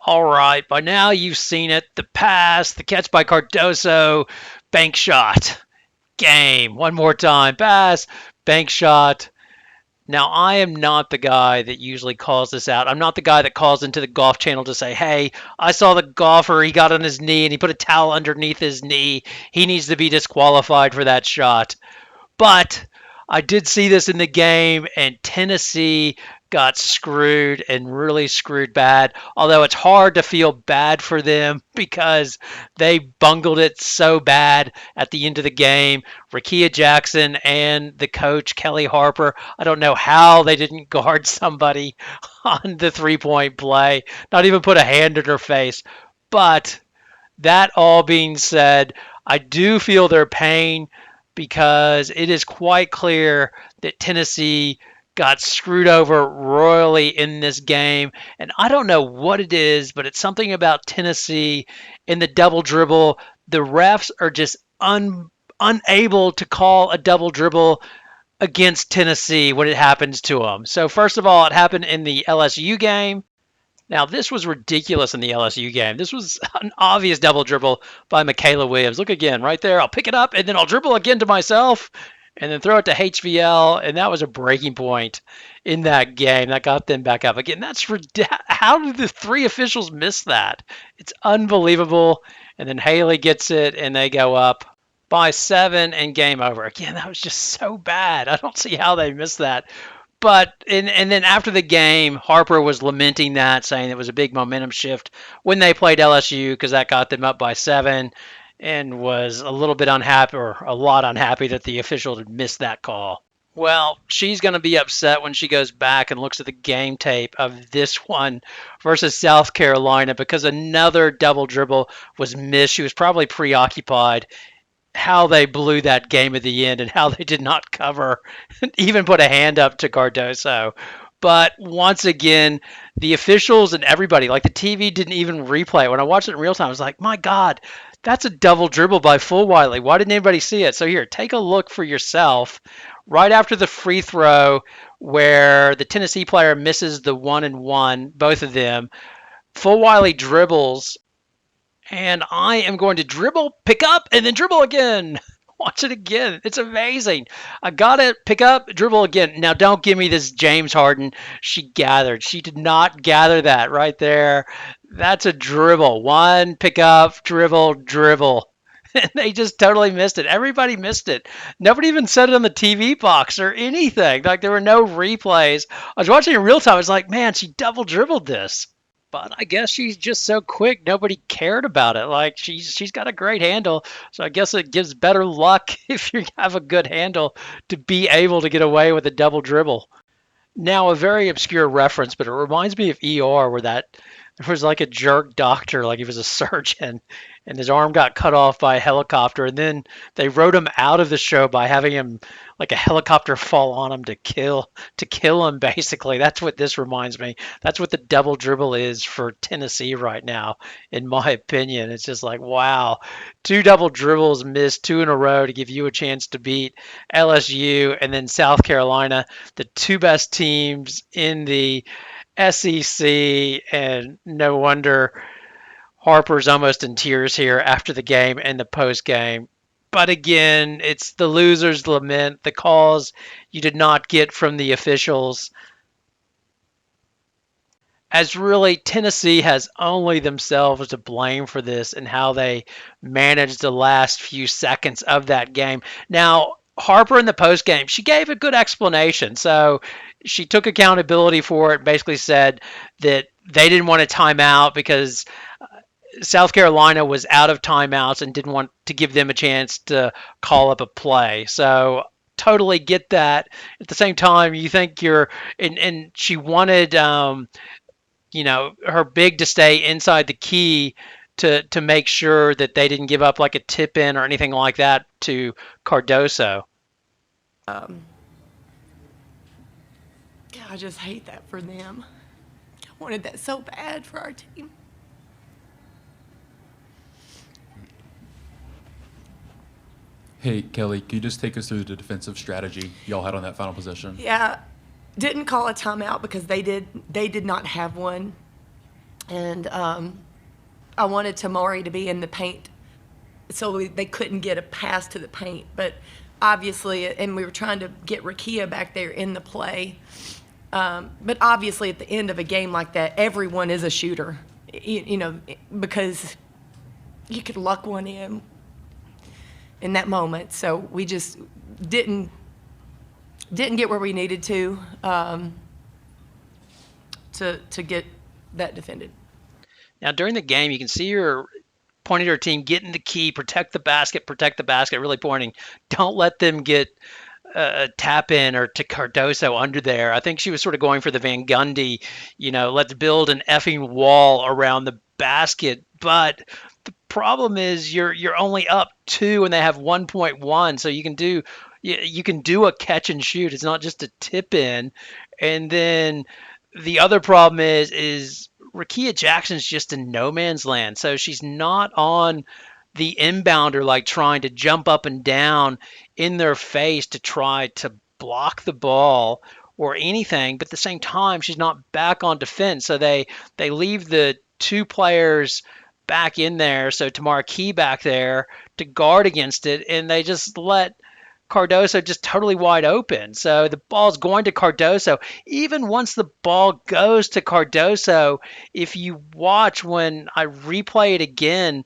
All right, by now you've seen it. The pass, the catch by Cardoso, bank shot. Game. One more time. Pass, bank shot. Now, I am not the guy that usually calls this out. I'm not the guy that calls into the golf channel to say, hey, I saw the golfer. He got on his knee and he put a towel underneath his knee. He needs to be disqualified for that shot. But I did see this in the game, and Tennessee got screwed and really screwed bad. Although it's hard to feel bad for them because they bungled it so bad at the end of the game. Rakia Jackson and the coach, Kelly Harper, I don't know how they didn't guard somebody on the 3-point play, not even put a hand in her face. But that all being said, I do feel their pain because it is quite clear that Tennessee got screwed over royally in this game. And I don't know what it is, but it's something about Tennessee in the double dribble. The refs are just unable to call a double dribble against Tennessee when it happens to them. So, first of all, it happened in the LSU game. Now, this was ridiculous in the LSU game. This was an obvious double dribble by Michaela Williams. Look again, right there. I'll pick it up, and then I'll dribble again to myself, and then throw it to HVL, and that was a breaking point in that game. That got them back up. Again, how did the three officials miss that? It's unbelievable. And then Haley gets it, and they go up by 7, and game over. Again, that was just so bad. I don't see how they missed that. But and then after the game, Harper was lamenting that, saying it was a big momentum shift when they played LSU because that got them up by 7, and was a little bit unhappy or a lot unhappy that the official had missed that call. Well, she's going to be upset when she goes back and looks at the game tape of this one versus South Carolina because another double dribble was missed. She was probably preoccupied how they blew that game at the end and how they did not cover and even put a hand up to Cardoso. But once again, the officials and everybody, like the TV didn't even replay it. When I watched it in real time, I was like, my God, that's a double dribble by Fulwiley. Why didn't anybody see it? So here, take a look for yourself. Right after the free throw where the Tennessee player misses the 1-and-1, both of them, Fulwiley dribbles and I am going to dribble, pick up, and then dribble again. Watch it again. It's amazing. I got it, pick up, dribble again. Now, don't give me this James Harden. She gathered. She did not gather that right there. That's a dribble. One, pick up, dribble, dribble. And they just totally missed it. Everybody missed it. Nobody even said it on the TV box or anything. Like, there were no replays. I was watching in real time. I was like, man, she double dribbled this. But I guess she's just so quick, nobody cared about it. Like she's got a great handle, so I guess it gives better luck if you have a good handle to be able to get away with a double dribble. Now, a very obscure reference, but it reminds me of ER, where there was like a jerk doctor, like he was a surgeon, and his arm got cut off by a helicopter, and then they wrote him out of the show by having him like a helicopter fall on him to kill him. Basically, that's what this reminds me. That's what the double dribble is for Tennessee right now, in my opinion. It's just like wow, two double dribbles missed, two in a row to give you a chance to beat LSU, and then South Carolina, the two best teams in the SEC, and no wonder Harper's almost in tears here after the game and the post game. But again, it's the losers lament, the calls you did not get from the officials. As really, Tennessee has only themselves to blame for this and how they managed the last few seconds of that game. Now, Harper in the post game, she gave a good explanation. So she took accountability for it, basically said that they didn't want a timeout because South Carolina was out of timeouts and didn't want to give them a chance to call up a play. So totally get that. At the same time, you think and she wanted, her big to stay inside the key to make sure that they didn't give up like a tip in or anything like that to Cardoso. Um, God, I just hate that for them. I wanted that so bad for our team. Hey, Kelly, can you just take us through the defensive strategy y'all had on that final possession? Yeah, didn't call a timeout because they did not have one. And I wanted Tamari to be in the paint so they couldn't get a pass to the paint. But obviously, and we were trying to get Rakia back there in the play. But obviously, at the end of a game like that, everyone is a shooter, you know, because you could luck one in that moment. So we just didn't get where we needed to get that defended. Now, during the game, you can see her pointing to her team, get in the key, protect the basket, really pointing. Don't let them get a tap in or to Cardoso under there. I think she was sort of going for the Van Gundy, let's build an effing wall around the basket. But the problem is you're only up 2 and they have 1.1, so you can do a catch and shoot. It's not just a tip in. And then the other problem is Rakia Jackson's just in no man's land. So she's not on the inbounder, like trying to jump up and down in their face to try to block the ball or anything. But at the same time, she's not back on defense. So they leave the 2 players back in there. So Tamara Key back there to guard against it. And they just let Cardoso just totally wide open. So the ball's going to Cardoso. Even once the ball goes to Cardoso, if you watch when I replay it again,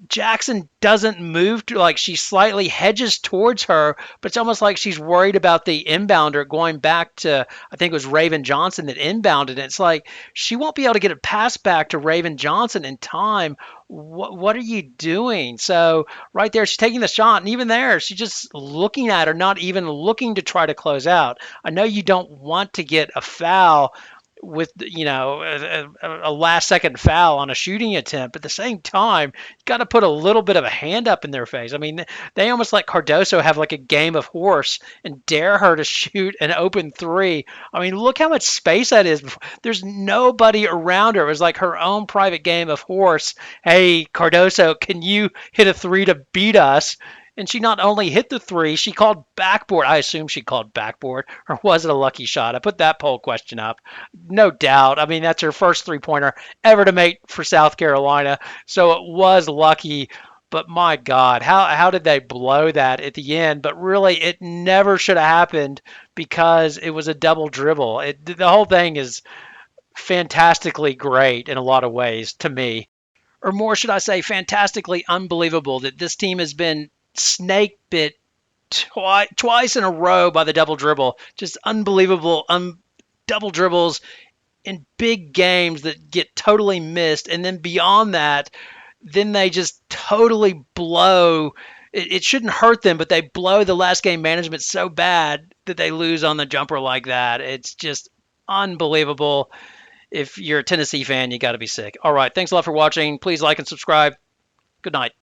Jackson doesn't move to, like, she slightly hedges towards her, but it's almost like she's worried about the inbounder going back to, I think it was Raven Johnson that inbounded. It's like she won't be able to get a pass back to Raven Johnson in time. What are you doing? So right there, she's taking the shot, and even there, she's just looking at her, not even looking to try to close out. I know you don't want to get a foul with a last second foul on a shooting attempt, but at the same time you got to put a little bit of a hand up in their face. I mean, they almost let Cardoso have like a game of horse and dare her to shoot an open 3. I mean, look how much space that is. There's nobody around her. It was like her own private game of horse. Hey, Cardoso, can you hit a 3 to beat us? And she not only hit the 3, she called backboard. I assume she called backboard, or was it a lucky shot? I put that poll question up. No doubt. I mean, that's her first 3-pointer ever to make for South Carolina, so it was lucky. But my God, how did they blow that at the end? But really, it never should have happened because it was a double dribble. The whole thing is fantastically great in a lot of ways to me. Or more, should I say, fantastically unbelievable that this team has been snake bit twice in a row by the double dribble. Just unbelievable double dribbles in big games that get totally missed. And then beyond that, then they just totally blow. It shouldn't hurt them, but they blow the last game management so bad that they lose on the jumper like that. It's just unbelievable. If you're a Tennessee fan, you got to be sick. All right. Thanks a lot for watching. Please like and subscribe. Good night.